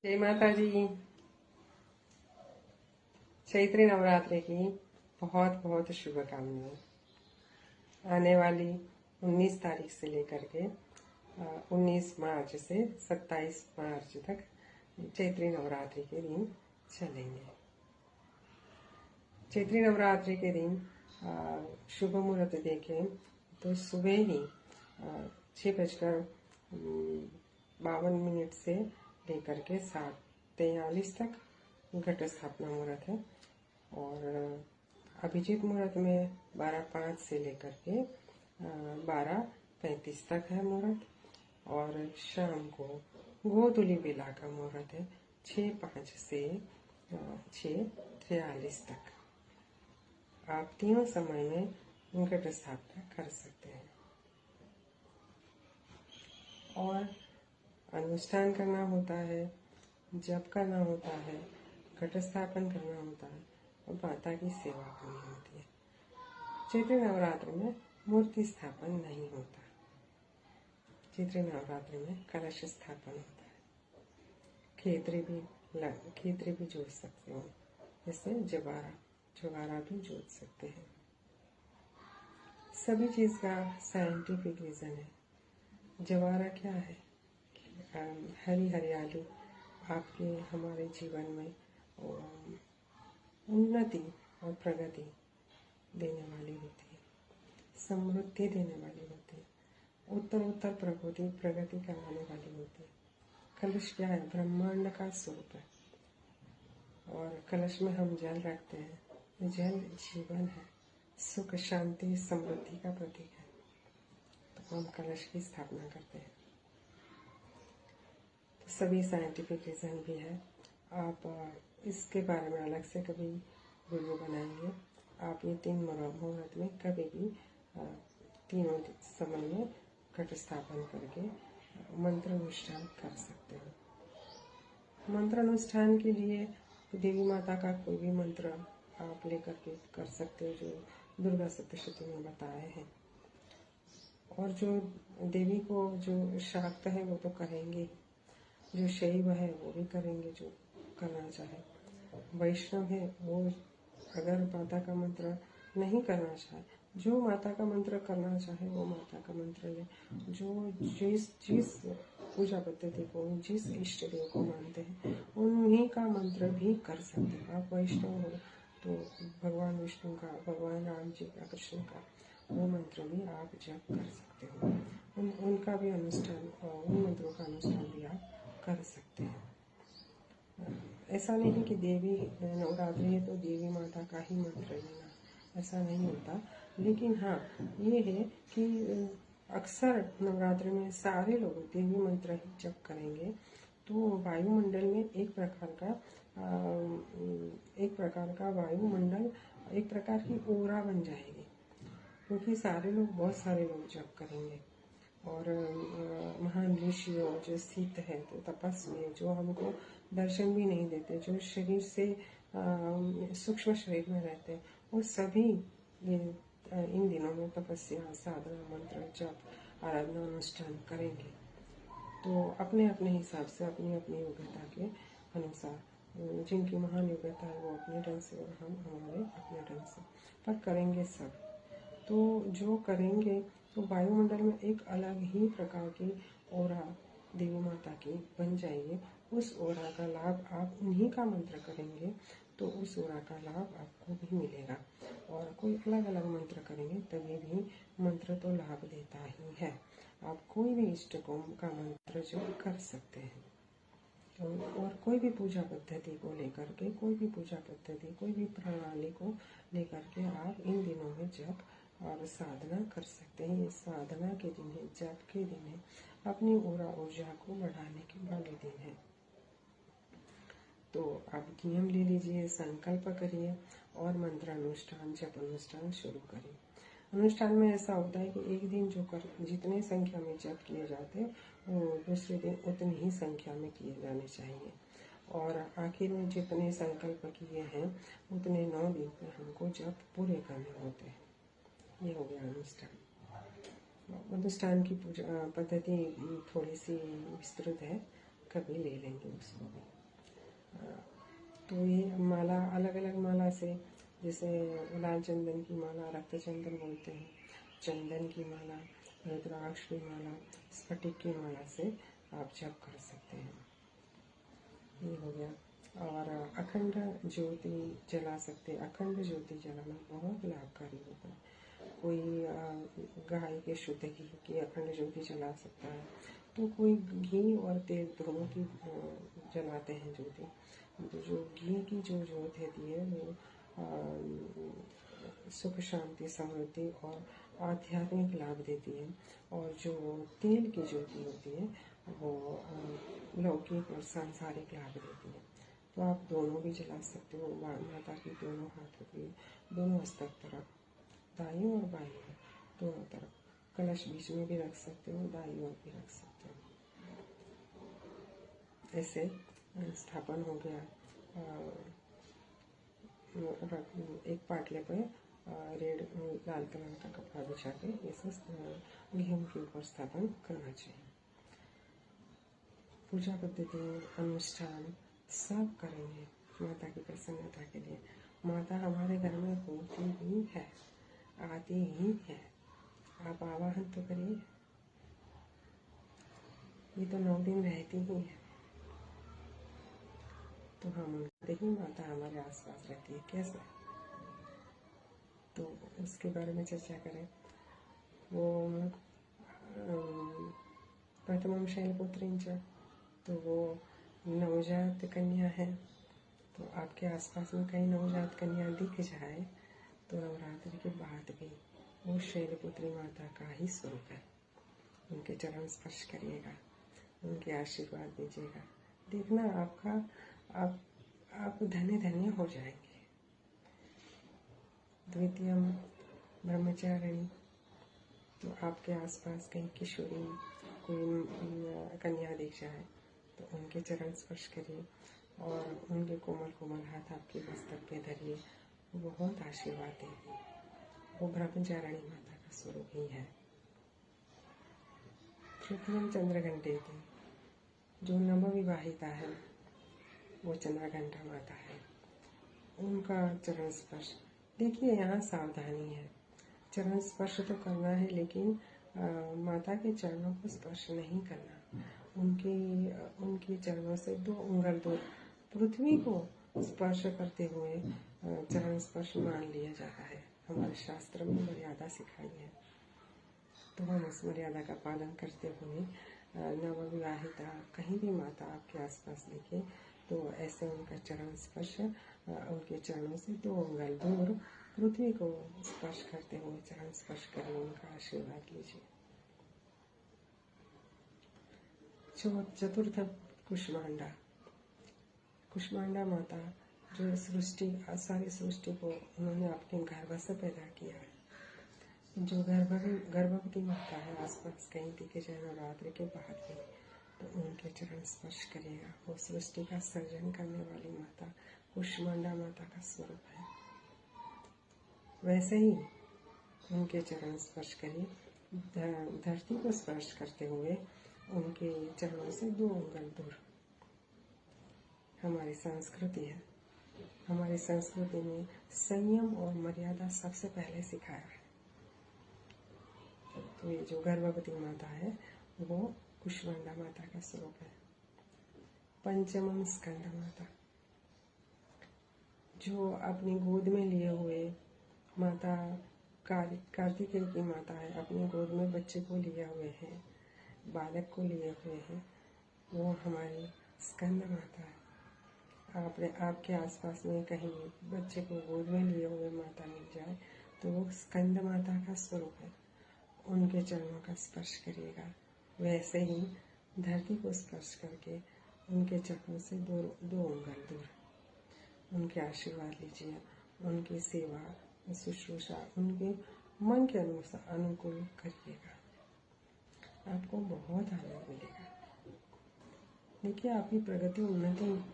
जय माता जी। चैत्री नवरात्रि की बहुत बहुत शुभकामनाएं। आने वाली 19 तारीख से लेकर के 19 मार्च से 27 मार्च तक चैत्री नवरात्रि के दिन चलेंगे। चैत्री नवरात्रि के दिन शुभ मुहूर्त देखें तो सुबह ही 6:52 से लेकर के 7:43 तक घट स्थापना मुहूर्त है। और अभिजीत मुहूर्त में 12:05 से लेकर के 12:35 तक है मुहूर्त। और शाम को गोधूली बेला का मुहूर्त है 6:05 से 6:43 तक। आप तीनों समय में घट स्थापना कर सकते हैं। और अनुष्ठान करना होता है, जप करना होता है, घट स्थापन करना होता है और माता की सेवा करनी होती है। चैत्र नवरात्र में मूर्ति स्थापन नहीं होता। चैत्र नवरात्र में कलश स्थापन होता है। खेतरी भी जोड़ सकते हो, जैसे जवारा भी जोड़ सकते हैं। सभी चीज का साइंटिफिक रीजन है। जवारा क्या है? हरी हरियाली आपके हमारे जीवन में उन्नति और प्रगति देने वाली होती है, समृद्धि देने वाली होती है, उत्तर प्रगति करवाने वाली होती है। कलश क्या है? ब्रह्मांड का स्वरूप है। और कलश में हम जल रखते हैं। जल जीवन है, सुख शांति समृद्धि का प्रतीक है। तो हम कलश की स्थापना करते हैं। तो सभी साइंटिफिक रीजन भी है। आप इसके बारे में अलग से कभी वीडियो बनाएंगे। आप ये 3 मुहूर्त में कभी भी तीनों समय में घट स्थापन करके मंत्र अनुष्ठान कर सकते हैं। मंत्र अनुष्ठान के लिए देवी माता का कोई भी मंत्र आप लेकर के कर सकते हो, जो दुर्गा सप्तशती में बताए हैं। और जो देवी को जो शाक्त है वो तो करेंगे, जो शैव है वो भी करेंगे, जो करना चाहे। वैष्णव है वो अगर माता का मंत्र नहीं करना चाहे, जो माता का मंत्र करना चाहे वो माता का मंत्र ले। जो जिस पूजा पद्धति को, जिस इष्ट देव को मानते हैं उन्हीं का मंत्र भी कर सकते हैं। आप वैष्णव हो तो भगवान विष्णु का, भगवान राम जी का, कृष्ण का वो मंत्र भी आप जप कर सकते हो। उनका भी अनुष्ठान, उन मंत्रों का अनुष्ठान भी आप कर सकते हैं। ऐसा नहीं कि देवी नवरात्रि है तो देवी माता का ही मंत्र लेना, ऐसा नहीं होता। लेकिन हाँ ये है कि अक्सर नवरात्रि में सारे लोग देवी मंत्र ही जप करेंगे तो वायुमंडल में एक प्रकार का वायुमंडल, एक प्रकार की ओरा बन जाएगी, क्योंकि बहुत सारे लोग जप करेंगे। और महान ऋषियों जो स्थित है, तो तपस्वी जो हमको दर्शन भी नहीं देते, जो शरीर से सूक्ष्म शरीर में रहते हैं, वो सभी ये इन दिनों में तपस्या, साधना, मंत्र, जप, आराधना, अनुष्ठान करेंगे। तो अपने अपने हिसाब से, अपनी अपनी योग्यता के अनुसार, जिनकी महान योग्यता है वो अपने ढंग से और हम हमारे अपने ढंग से, पर करेंगे सब। तो जो करेंगे तो वायुमंडल में एक अलग ही प्रकार की ओरा देवी माता की बन जाएगी। उस ओरा का लाभ, आप उन्हीं का मंत्र करेंगे तो उस ओरा का लाभ आपको भी मिलेगा। और कोई अलग अलग मंत्र करेंगे तभी भी मंत्र तो लाभ देता ही है। आप कोई भी इष्ट का मंत्र जो कर सकते हैं। और कोई भी पूजा पद्धति को लेकर के, कोई भी प्रणाली को लेकर के आप इन दिनों में जप और साधना कर सकते हैं। ये साधना के दिन है, जप के दिन है, अपनी ऊर्जा को बढ़ाने के वाले दिन है। तो आप नियम ले लीजिए, संकल्प करिए और मंत्र अनुष्ठान, जप अनुष्ठान शुरू करिए। अनुष्ठान में ऐसा होता है कि एक दिन जितने संख्या में जप किए जाते हैं वो दूसरे दिन उतनी ही संख्या में किए जाने चाहिए। और आखिर में जितने संकल्प किए हैं उतने 9 दिन में हमको जप पूरे करने होते हैं। ये हो गया अनुष्ठान। अनुष्ठान की पूजा पद्धति थोड़ी सी विस्तृत है, कभी ले लेंगे उसको भी। तो ये माला अलग अलग माला से, जैसे लाल चंदन की माला, रक्त चंदन बोलते हैं, चंदन की माला, रुद्राक्ष की माला, स्फटिक की माला से आप जप कर सकते हैं। ये हो गया। और अखंड ज्योति जला सकते। अखंड ज्योति जलाना बहुत लाभकारी होता है। कोई गाय के शुद्ध घी की अखंड ज्योति जला सकता है, तो कोई घी और तेल दोनों की जलाते हैं ज्योति। तो जो घी की जो ज्योत होती है वो सुख, शांति, समृद्धि और आध्यात्मिक लाभ देती है, और जो तेल की ज्योति होती है वो लौकिक और सांसारिक लाभ देती है। तो आप दोनों भी जला सकते हो। माता की दोनों हाथों की, दोनों हस्तक तरफ, दाईं और बाईं ओर, दोनों तरफ। कलश बीच में भी रख सकते हो, दाईं ओर भी रख सकते हो। ऐसे स्थापन हो गया। एक पाटले पर लाल कलर का कपड़ा बिछा के ऐसे गेहूं के ऊपर स्थापन करना चाहिए। पूजा पद्धति, अनुष्ठान सब करेंगे माता की प्रसन्नता के लिए। माता हमारे घर में होती ही है, आती ही है। आप आवाहन तो करिए। ये तो 9 दिन रहती ही है, तो हम उनसे ही माता हमारे आसपास रहती है। कैसे? तो उसके बारे में चर्चा करें। वो प्रथमम शैलपुत्रींच, तो वो नवजात कन्या है। तो आपके आसपास में कहीं नवजात कन्या दिख जाए तो नवरात्रि के बाद भी वो शैलपुत्री माता का ही स्वरूप है। उनके चरण स्पर्श करिएगा, उनके आशीर्वाद दीजिएगा। देखना आपका आप धन्य धन्य हो जाएंगे। द्वितीय ब्रह्मचारिणी, तो आपके आसपास कहीं किशोरी कोई कन्या दिख जाए तो उनके चरण स्पर्श करिए और उनके कोमल कोमल हाथ आपके मस्तक पे धरिए। वो बहुत आशीर्वाद देगी। वो ब्रह्मचारिणी माता का स्वरूप ही है। तृतीयम चंद्रघंटे की, जो नवविवाहिता है वो चंद्रघंटा माता है। उनका चरण स्पर्श, देखिए यहाँ सावधानी है। चरण स्पर्श तो करना है, लेकिन माता के चरणों को स्पर्श नहीं करना। उनके चरणों से 2 उंगल दूर पृथ्वी को स्पर्श करते हुए चरण स्पर्श मान लिया जाता है। हमारे शास्त्र में मर्यादा सिखाई है, तो हम उस मर्यादा का पालन करते हुए नवविवाहिता कहीं भी माता आपके आसपास दिखे तो ऐसे उनका चरण स्पर्श, उनके चरणों से 2 उंगल दूर पृथ्वी को स्पर्श करते हुए चरण स्पर्श करिए, उनका आशीर्वाद लीजिए। चतुर्थ कुष्मांडा, कुष्मांडा माता जो सारी सृष्टि को उन्होंने अपने गर्भ से पैदा किया है। जो गर्भवती माता है आसपास कहीं दिखे जाए नवरात्रि के बाद भी, तो उनके चरण स्पर्श करिएगा। वो सृष्टि का सर्जन करने वाली माता कुष्मांडा माता का स्वरूप है। वैसे ही उनके चरण स्पर्श करिए। धरती को स्पर्श करते हुए उनके चरणों से 2 उंगल दूर। हमारी संस्कृति है, हमारी संस्कृति में संयम और मर्यादा सबसे पहले सिखाया है। तो ये जो गर्भवती माता है वो कुष्मांडा माता का स्वरूप है। पंचमम स्कंद माता, जो अपनी गोद में लिए हुए माता कार्तिकेय की माता है, अपनी गोद में बच्चे को लिए हुए हैं, बालक को लिए हुए हैं, वो हमारी स्कंद माता है। आपके आसपास में कहीं बच्चे को गोद में लिए हुए माता मिल जाए तो वो स्कंद माता का स्वरूप है। उनके चरणों का स्पर्श करिएगा। वैसे ही धरती को स्पर्श करके उनके चरणों से 2 उंगल दूर उनके आशीर्वाद लीजिए। उनकी सेवा शुश्रूषा उनके मन के अनुसार अनुकूल करिएगा, आपको बहुत आनंद मिलेगा। देखिए आपकी प्रगति उन्नति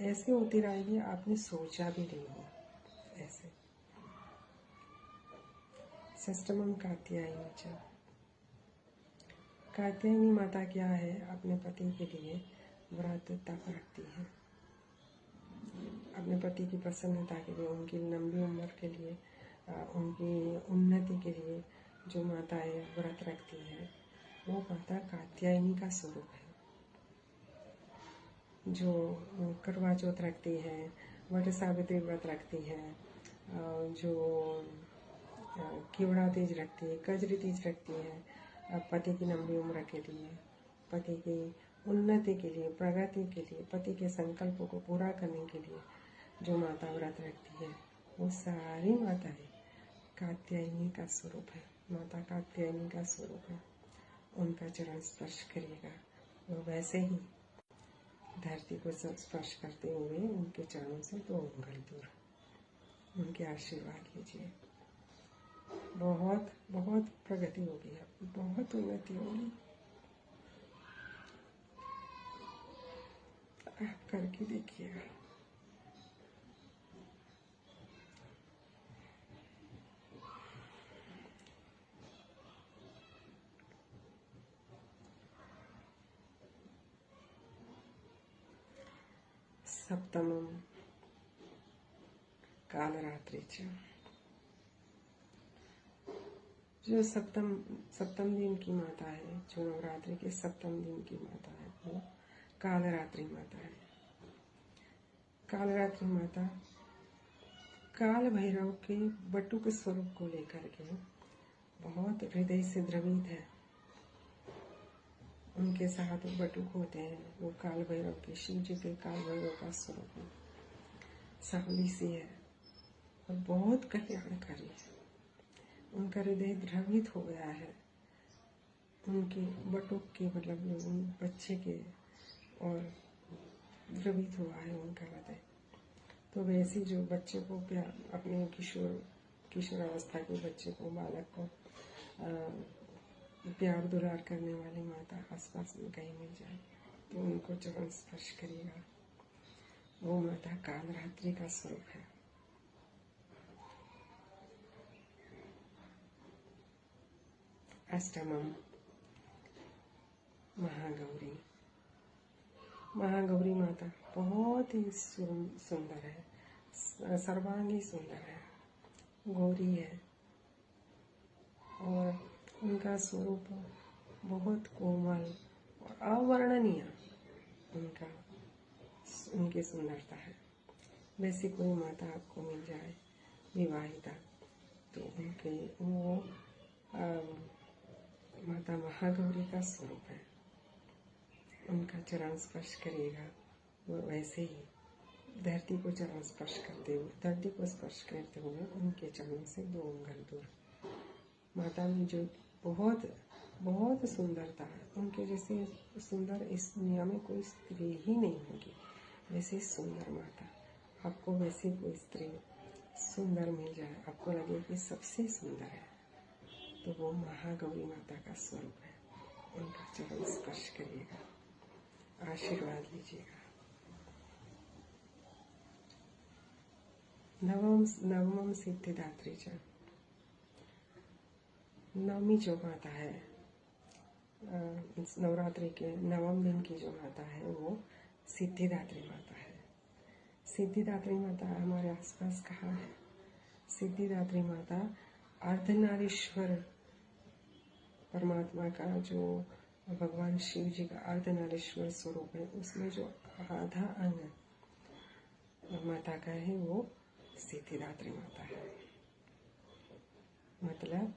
ऐसे होती रहेगी, आपने सोचा भी नहीं हो ऐसे। षष्ठमम कात्यायनी, कात्यायनी माता क्या है? अपने पति के लिए व्रत तप रखती है। अपने पति की प्रसन्नता के लिए, उनकी लंबी उम्र के लिए, उनकी उन्नति के लिए जो माताएं व्रत रखती हैं, वो माता कात्यायनी का स्वरूप है। जो करवा चौथ रखती हैं, वट सावित्री व्रत रखती हैं, जो केवड़ा तीज रखती है, कजरी तीज रखती है, पति की लंबी उम्र के लिए, पति की उन्नति के लिए, प्रगति के लिए, पति के संकल्पों को पूरा करने के लिए जो माता व्रत रखती है, वो सारी माताएं कात्यायनी का स्वरूप है। माता कात्यायनी का स्वरूप है। उनका चरण स्पर्श करिएगा, वो वैसे ही धरती को स्पर्श करते हुए उनके चरणों से 2 अंगुल दूर उनके आशीर्वाद लीजिए। बहुत बहुत प्रगति होगी, आपकी बहुत उन्नति होगी। आप करके देखिएगा। सप्तमम कालरात्रीचा, जो सप्तम दिन की माता है, जो नवरात्रि के सप्तम दिन की माता है, वो कालरात्रि माता है। कालरात्रि माता काल भैरव के बटुक स्वरूप को लेकर के बहुत हृदय से द्रवित है। उनके साथ बटुक होते हैं, वो काल भैरव के, शिव जी के काल भैरव का स्वरूप है। सांवली सी है और बहुत कल्याणकारी है। उनका हृदय द्रवित हो गया है उनके बटुक के, मतलब उन बच्चे के, और द्रवित हुआ है उनका हृदय। तो वैसे जो बच्चे को प्यार, अपने किशोरावस्था के बच्चे को, बालक को प्यार दुलार करने वाली माता आसपास में कहीं मिल जाए तो उनको चरण स्पर्श करिएगा। वो माता कालरात्रि का स्वरूप है। अष्टमम महागौरी। महागौरी माता बहुत ही सुंदर है, सर्वांगी सुंदर है, गौरी है, और उनका स्वरूप बहुत कोमल और अवर्णनीय उनकी सुंदरता है। वैसी कोई माता आपको मिल जाए विवाहिता, तो उनके वो माता महागौरी का स्वरूप है। उनका चरण स्पर्श करिएगा, वो वैसे ही धरती को चरण स्पर्श करते हुए, धरती को स्पर्श करते हुए उनके चरणों से 2 अंगुल दूर। माता में जो बहुत बहुत सुंदरता है, उनके जैसे सुंदर इस दुनिया में कोई स्त्री ही नहीं होगी। वैसे सुंदर माता, आपको वैसी कोई स्त्री सुंदर मिल जाए, आपको लगे कि सबसे सुंदर है, तो वो महागौरी माता का स्वरूप है। उनका चरण स्पर्श करिएगा, आशीर्वाद लीजिएगा। नवमम सिद्धिदात्री। नवमी जो माता है, नवरात्रि के नवम दिन की जो माता है, वो सिद्धिदात्री माता है। सिद्धिदात्री माता हमारे आसपास कहाँ है? सिद्धिदात्री माता अर्धनारीश्वर परमात्मा का, जो भगवान शिव जी का अर्धनारीश्वर स्वरूप है, उसमें जो आधा अंग माता का है, वो सिद्धिदात्री माता है। मतलब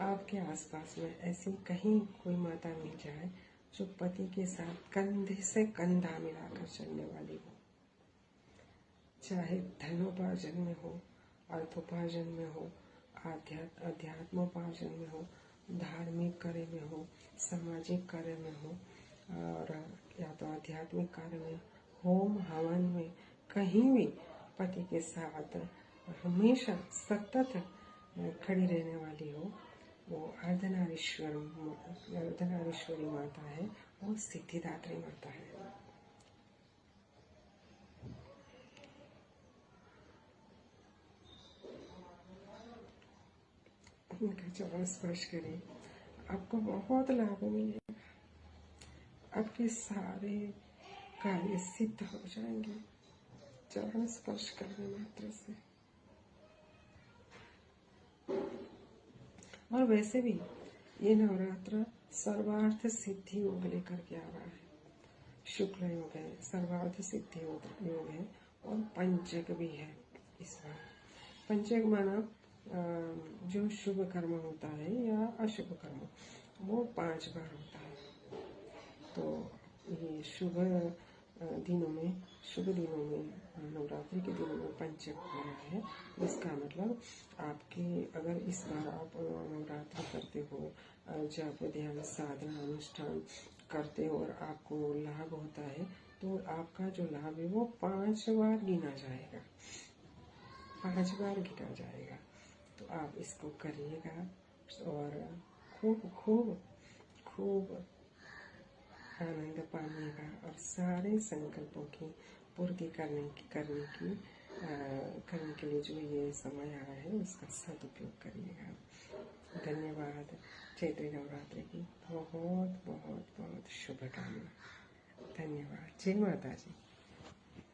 आपके आसपास में ऐसी कहीं कोई माता मिल जाए जो पति के साथ कंधे से कंधा मिलाकर चलने वाली हो, चाहे धनोपार्जन में हो, अर्थोपार्जन में हो, अध्यात्मोपार्जन में हो, धार्मिक कार्य में हो, सामाजिक कार्य में हो, और या तो आध्यात्मिक कार्य में, होम हवन में, कहीं भी पति के साथ हमेशा सतत खड़ी रहने वाली हो, वो अर्धनारीश्वरी माता है, वो सिद्धिदात्री माता है। उनका चरण स्पर्श करें, आपको बहुत लाभ मिलेगा। आपके सारे कार्य सिद्ध हो जाएंगे। चरण स्पर्श करने मात्र से। और वैसे भी ये नवरात्र सर्वार्थ सिद्धि योग लेकर के आ रहा है। शुक्ल योग है, सर्वार्थ सिद्धि योग है और पंचक भी है इस बार। पंचक माना जो शुभ कर्म होता है या अशुभ कर्म, वो 5 बार होता है। तो ये शुभ दिनों में नवरात्रि के दिनों में पंचक हो रहा है। इसका मतलब आपके अगर इस बार आप नवरात्रि करते हो, जब ध्यान साधना अनुष्ठान करते हो और आपको लाभ होता है, तो आपका जो लाभ है वो 5 बार गिना जाएगा, 5 बार गिना जाएगा। तो आप इसको करिएगा और खूब खूब खूब आनंद पाइएगा और सारे संकल्पों की पूर्ति करने के लिए जो ये समय आया है उसका सदुपयोग करिएगा। धन्यवाद। चैत्री नवरात्रि की बहुत बहुत बहुत शुभकामना। धन्यवाद। जय माता जी।